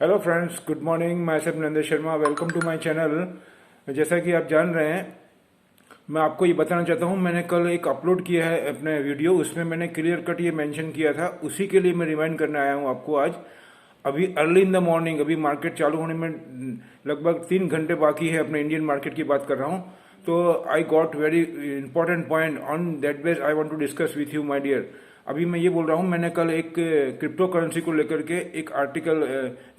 Hello friends, good morning. मैं सब Nandan Sharma, welcome to my channel. जैसा कि आप जान रहे हैं, मैं आपको ये बताना चाहता हूँ, मैंने कल एक अपलोड किया है अपने वीडियो, उसमें मैंने क्लियर कट ये मेंशन किया था, उसी के लिए मैं रिमाइंड करने आया हूँ आपको आज। अभी अर्ली इन द मॉर्निंग, अभी मार्केट चालू होने में लगभग 3 घंटे बाकी है, अपने इंडियन मार्केट की बात कर रहा हूँ। तो I got very important point on that base I want to discuss with you my dear. अभी मैं ये बोल रहा हूँ, मैंने कल एक क्रिप्टो करेंसी को लेकर के एक आर्टिकल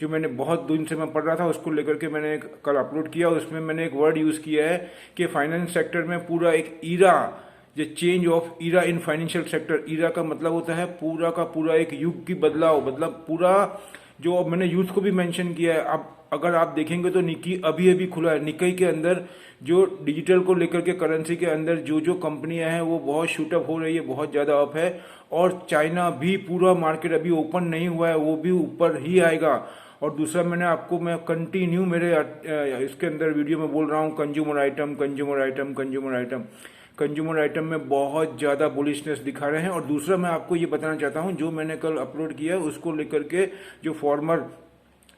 जो मैंने बहुत दिन से मैं पढ़ रहा था, उसको लेकर के मैंने कल अपलोड किया। उसमें मैंने एक वर्ड यूज़ किया है कि फाइनेंस सेक्टर में पूरा एक ईरा, जो change of era in financial sector, era का मतलब होता है पूरा का पूरा एक युग की बदलाव, मतलब पूरा। जो अब मैंने यूथ को भी मेंशन किया है, अब अगर आप देखेंगे तो निकी अभी अभी खुला है, निकाई के अंदर जो डिजिटल को लेकर के करेंसी के अंदर जो जो कंपनियां हैं वो बहुत शूटअप हो रही है, बहुत ज़्यादा अप है। और चाइना भी पूरा मार्केट अभी ओपन नहीं हुआ है, वो भी ऊपर ही आएगा। और दूसरा, मैं कंटिन्यू मेरे इसके अंदर वीडियो में बोल रहा हूँ, consumer item, consumer item, consumer item. Consumer item में बहुत ज़्यादा बुलिशनेस दिखा रहे हैं। और दूसरा, मैं आपको ये बताना चाहता हूँ, जो मैंने कल अपलोड किया है उसको लेकर के, जो फॉर्मर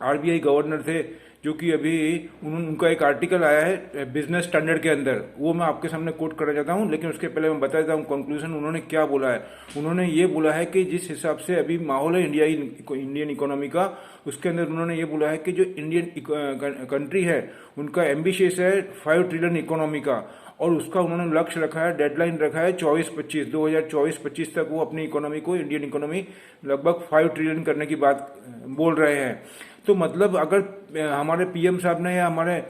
आरबीआई गवर्नर थे, जो कि अभी उनका एक आर्टिकल आया है बिजनेस स्टैंडर्ड के अंदर, वो मैं आपके सामने कोट करना चाहता हूँ। लेकिन उसके पहले मैं बता देता हूँ कंक्लूजन उन्होंने क्या बोला है। उन्होंने ये बोला है कि जिस हिसाब से अभी माहौल है इंडियन इकोनॉमी का, उसके अंदर उन्होंने ये बोला है कि जो इंडियन कंट्री है उनका एम्बिशियस है 5 ट्रिलियन इकोनॉमी का। और उसका उन्होंने लक्ष्य रखा है, डेडलाइन रखा है 2024-25 तक वो अपनी इकोनॉमी को, इंडियन इकोनॉमी लगभग 5 ट्रिलियन करने की बात बोल रहे हैं। तो मतलब अगर हमारे पीएम साहब ने या हमारे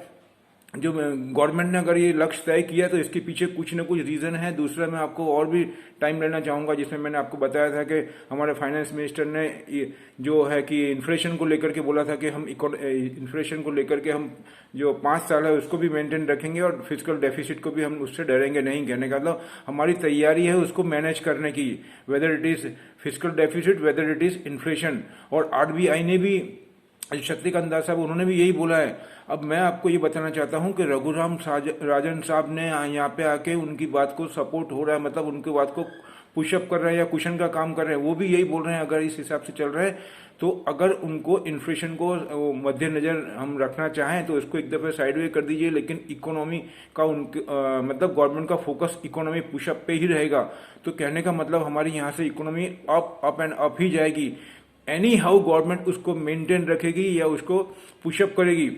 जो गवर्नमेंट ने अगर ये लक्ष्य तय किया, तो इसके पीछे कुछ न कुछ रीज़न है। दूसरा, मैं आपको और भी टाइम लेना चाहूँगा, जिसमें मैंने आपको बताया था कि हमारे फाइनेंस मिनिस्टर ने जो है कि इन्फ्लेशन को लेकर के बोला था कि हम इन्फ्लेशन को लेकर के हम जो 5 साल है उसको भी मेंटेन रखेंगे, और फिजिकल डेफिसिट को भी हम उससे डरेंगे नहीं। कहने का मतलब हमारी तैयारी है उसको मैनेज करने की, whether it is physical deficit, whether it is inflation. और आरबीआई ने भी, शक्तिकांत दास साहब, उन्होंने भी यही बोला है। अब मैं आपको ये बताना चाहता हूँ कि रघुराम राजन साहब ने यहाँ पे आके उनकी बात को सपोर्ट हो रहा है, मतलब उनकी बात को पुशअप कर रहे हैं या कुशन का काम कर रहे हैं। वो भी यही बोल रहे हैं, अगर इस हिसाब से चल रहे हैं तो अगर उनको इन्फ्लेशन को मद्देनजर हम रखना चाहें तो इसको एक दफ़े साइडवे कर दीजिए, लेकिन इकोनॉमी का उनके मतलब गवर्नमेंट का फोकस इकोनॉमी पुशअप पे ही रहेगा। तो कहने का मतलब हमारी यहाँ से इकोनॉमी अप एंड अप ही जाएगी। एनी हाउ गवर्नमेंट उसको मेंटेन रखेगी या उसको पुशअप करेगी,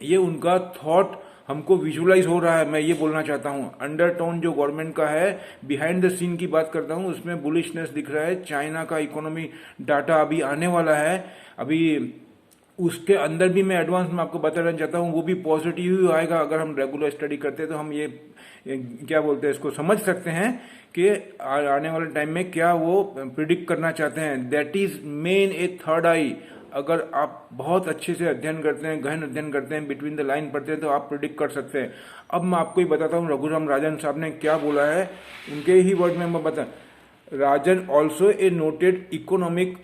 ये उनका थॉट हमको विजुलाइज हो रहा है। मैं ये बोलना चाहता हूँ, अंडरटोन जो गवर्नमेंट का है, बिहाइंड द सीन की बात करता हूँ, उसमें बुलिशनेस दिख रहा है। चाइना का इकोनॉमी डाटा अभी आने वाला है, अभी उसके अंदर भी मैं एडवांस में आपको बताना चाहता हूँ, वो भी पॉजिटिव ही आएगा। अगर हम रेगुलर स्टडी करते हैं तो हम ये क्या बोलते हैं, इसको समझ सकते हैं कि आने वाले टाइम में क्या वो प्रिडिक्ट करना चाहते हैं। That is main a third eye. अगर आप बहुत अच्छे से अध्ययन करते हैं, गहन अध्ययन करते हैं, बिटवीन द लाइन पढ़ते हैं, तो आप प्रिडिक्ट कर सकते हैं। अब मैं आपको ही बताता हूँ रघुराम राजन साहब ने क्या बोला है, उनके ही वर्ड में मैं बता। Rajan also a noted economic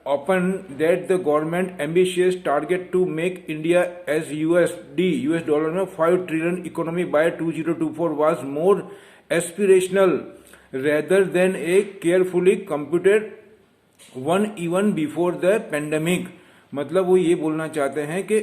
open that the government ambitious target to make India as US dollar में 5 trillion economy by 2024 was more aspirational rather than a carefully computed one even before the pandemic। मतलब वो ये बोलना चाहते हैं कि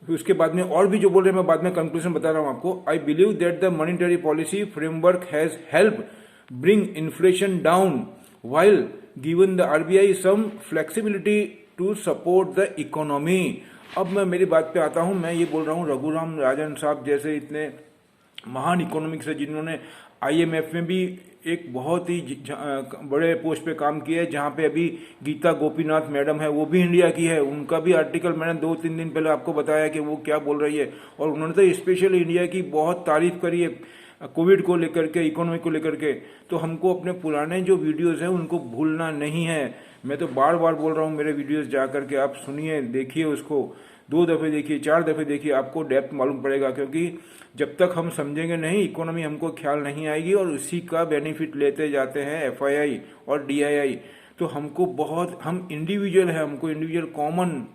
उसके बाद में और भी जो बोल रहे हैं, मैं बाद में कंक्लूजन बता रहा हूँ आपको। I believe that the monetary policy framework has help bring inflation down while given the RBI some flexibility to support the economy। अब मैं मेरी बात पे आता हूँ, मैं ये बोल रहा हूँ, रघुराम राजन साहब जैसे इतने महान इकोनॉमिक्स है, जिन्होंने IMF में भी एक बहुत ही बड़े पोस्ट पे काम किया है, जहाँ पे अभी गीता गोपीनाथ मैडम है, वो भी इंडिया की है। उनका भी आर्टिकल मैंने 2-3 दिन पहले आपको बताया कि वो क्या बोल रही है, और उन्होंने तो स्पेशली इंडिया की बहुत तारीफ करी है कोविड को लेकर के, इकोनॉमी को लेकर के। तो हमको अपने पुराने जो वीडियोस हैं उनको भूलना नहीं है। मैं तो बार बार बोल रहा हूँ, मेरे वीडियोस जा करके आप सुनिए, देखिए उसको, 2 दफ़े देखिए, 4 दफ़े देखिए, आपको डेप्थ मालूम पड़ेगा। क्योंकि जब तक हम समझेंगे नहीं इकोनॉमी, हमको ख्याल नहीं आएगी, और उसी का बेनिफिट लेते जाते हैं FII और DII। तो हमको बहुत, हम इंडिविजुअल है, हमको इंडिविजुअल कॉमन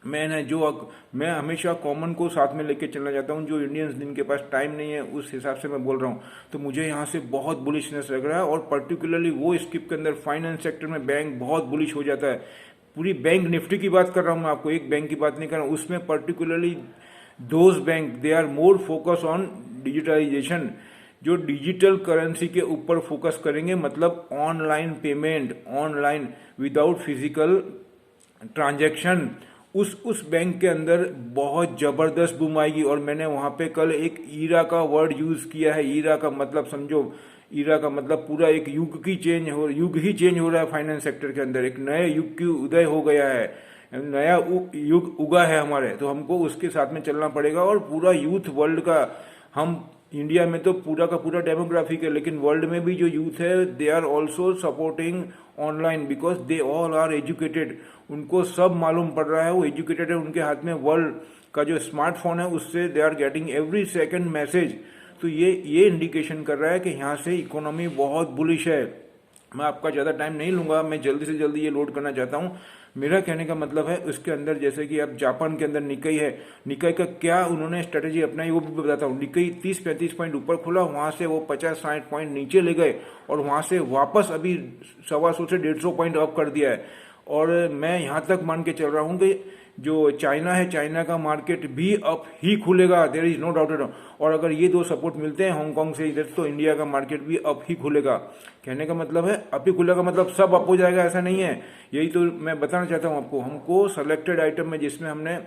मैन है, जो मैं हमेशा कॉमन को साथ में लेके चलना चाहता हूँ। जो इंडियंस जिनके पास टाइम नहीं है, उस हिसाब से मैं बोल रहा हूँ। तो मुझे यहाँ से बहुत बुलिशनेस लग रहा है, और पर्टिकुलरली वो स्किप के अंदर फाइनेंस सेक्टर में बैंक बहुत बुलिश हो जाता है। पूरी बैंक निफ्टी की बात कर रहा हूँ मैं, आपको एक बैंक की बात नहीं कर रहा हूँ, उसमें particularly those bank they are more focus on digitalization, जो डिजिटल करेंसी के ऊपर फोकस करेंगे, मतलब online payment, online without physical transaction, उस बैंक के अंदर बहुत जबरदस्त बूम आएगी। और मैंने वहां पे कल एक ईरा का वर्ड यूज किया है। ईरा का मतलब समझो, ईरा का मतलब पूरा एक युग ही चेंज हो रहा है फाइनेंस सेक्टर के अंदर, एक नए युग की उदय हो गया है, नया युग उगा है हमारे, तो हमको उसके साथ में चलना पड़ेगा। और पूरा यूथ वर्ल्ड का, हम इंडिया में तो पूरा का पूरा डेमोग्राफिक है, लेकिन वर्ल्ड में भी जो यूथ है they are also supporting online because they all are educated, उनको सब मालूम पड़ रहा है, वो एजुकेटेड है, उनके हाथ में वर्ल्ड का जो स्मार्टफोन है उससे they are getting every second message. तो ये इंडिकेशन कर रहा है कि यहाँ से इकोनॉमी बहुत बुलिश है। मैं आपका ज़्यादा टाइम नहीं लूँगा, मैं जल्दी से जल्दी ये लोड करना चाहता हूँ। मेरा कहने का मतलब है उसके अंदर, जैसे कि अब जापान के अंदर निकाई है, निकाई का क्या उन्होंने स्ट्रेटेजी अपनाई वो भी बताता हूँ। निकाई 30-35 पॉइंट ऊपर खुला, वहाँ से वो 50-60 पॉइंट नीचे ले गए और वहाँ से वापस अभी 125 से 150 पॉइंट अप कर दिया है। और मैं यहाँ तक मान के चल रहा हूँ कि जो चाइना है, चाइना का मार्केट भी अप ही खुलेगा, there is no doubt at all. और अगर ये दो सपोर्ट मिलते हैं हांगकांग से इधर, तो इंडिया का मार्केट भी अप ही खुलेगा। कहने का मतलब है अप ही खुलेगा, मतलब सब अप हो जाएगा ऐसा नहीं है। यही तो मैं बताना चाहता हूँ आपको। हमको सेलेक्टेड आइटम में, जिसमें हमने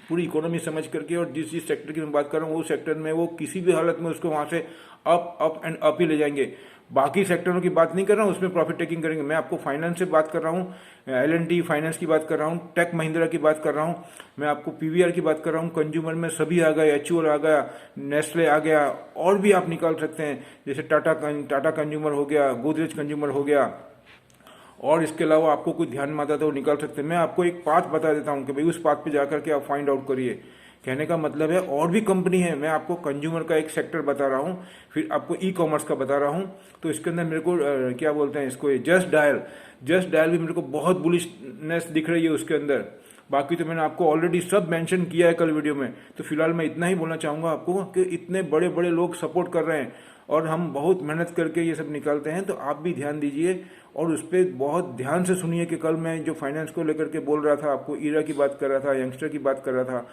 पूरी इकोनॉमी समझ करके, और जिस सेक्टर की मैं बात कर रहा हूँ वो सेक्टर में वो किसी भी हालत में उसको वहाँ से अप एंड अप ही ले जाएंगे। बाकी सेक्टरों की बात नहीं कर रहा हूँ, उसमें प्रॉफिट टेकिंग करेंगे। मैं आपको फाइनेंस से बात कर रहा हूँ, L&T फाइनेंस की बात कर रहा हूँ, टेक महिंद्रा की बात कर रहा हूँ, मैं आपको PVR की बात कर रहा हूँ। कंज्यूमर में सभी आ गए, HUL आ गया, नेस्ले आ गया, और भी आप निकाल सकते हैं, जैसे टाटा कंज्यूमर हो गया, गोदरेज कंज्यूमर हो गया, और इसके अलावा आपको कोई ध्यान में आता है तो निकाल सकते हैं। मैं आपको एक पाथ बता देता हूँ कि भाई उस पाथ पे जाकर के आप फाइंड आउट करिए। कहने का मतलब है और भी कंपनी है, मैं आपको कंज्यूमर का एक सेक्टर बता रहा हूँ, फिर आपको ई-कॉमर्स का बता रहा हूँ। तो इसके अंदर मेरे को क्या बोलते हैं इसको, जस्ट डायल भी मेरे को बहुत बुलिशनेस दिख रही है उसके अंदर। बाकी तो मैंने आपको ऑलरेडी सब मेंशन किया है कल वीडियो में। तो फिलहाल मैं इतना ही बोलना चाहूँगा आपको कि इतने बड़े बड़े लोग सपोर्ट कर रहे हैं और हम बहुत मेहनत करके ये सब निकालते हैं, तो आप भी ध्यान दीजिए और उस पर बहुत ध्यान से सुनिए कि कल मैं जो फाइनेंस को लेकर के बोल रहा था, आपको ईरा की बात कर रहा था, यंगस्टर की बात कर रहा था,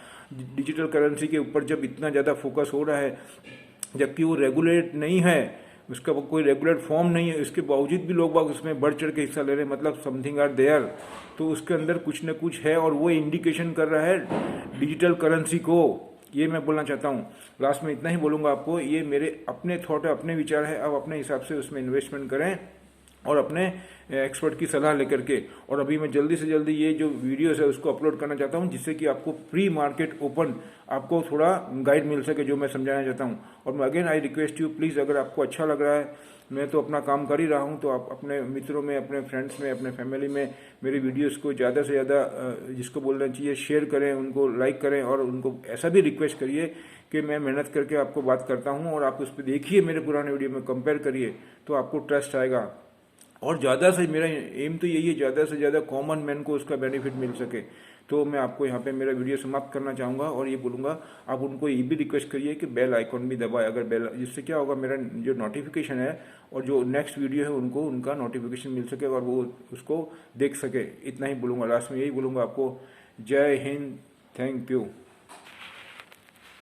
डिजिटल करेंसी के ऊपर जब इतना ज़्यादा फोकस हो रहा है, जबकि वो रेगुलेट नहीं है, उसका कोई रेगुलेट फॉर्म नहीं है, इसके बावजूद भी लोग बाग उसमें बढ़ चढ़ के हिस्सा ले रहे हैं, मतलब समथिंग आर देयर। तो उसके अंदर कुछ न कुछ है और वो इंडिकेशन कर रहा है डिजिटल करेंसी को। ये मैं बोलना चाहता हूँ। लास्ट में इतना ही बोलूँगा आपको, ये मेरे अपने थॉट है, अपने विचार है, आप अपने हिसाब से उसमें इन्वेस्टमेंट करें और अपने एक्सपर्ट की सलाह लेकर के। और अभी मैं जल्दी से जल्दी ये जो वीडियोस है उसको अपलोड करना चाहता हूँ, जिससे कि आपको प्री मार्केट ओपन आपको थोड़ा गाइड मिल सके जो मैं समझाना चाहता हूँ। और मैं again I request you, please अगर आपको अच्छा लग रहा है, मैं तो अपना काम कर ही रहा हूँ, तो आप अपने मित्रों में, अपने फ्रेंड्स में, अपने फैमिली में मेरे वीडियोस को ज़्यादा से ज़्यादा जिसको बोलना चाहिए शेयर करें, उनको लाइक करें, और उनको ऐसा भी रिक्वेस्ट करिए कि मैं मेहनत करके आपको बात करता हूँ और आप उस पर देखिए, मेरे पुराने वीडियो में कंपेयर करिए, तो आपको ट्रस्ट आएगा। और ज़्यादा से, मेरा एम तो यही है, ज़्यादा से ज़्यादा कॉमन मैन को उसका बेनिफिट मिल सके। तो मैं आपको यहाँ पे मेरा वीडियो समाप्त करना चाहूँगा और ये बोलूँगा, आप उनको ये भी रिक्वेस्ट करिए कि बेल आइकॉन भी दबाए, अगर बेल, जिससे क्या होगा, मेरा जो नोटिफिकेशन है और जो नेक्स्ट वीडियो है उनको उनका नोटिफिकेशन मिल सके और वो उसको देख सके। इतना ही बोलूँगा, लास्ट में यही बोलूँगा आपको। जय हिंद, थैंक यू।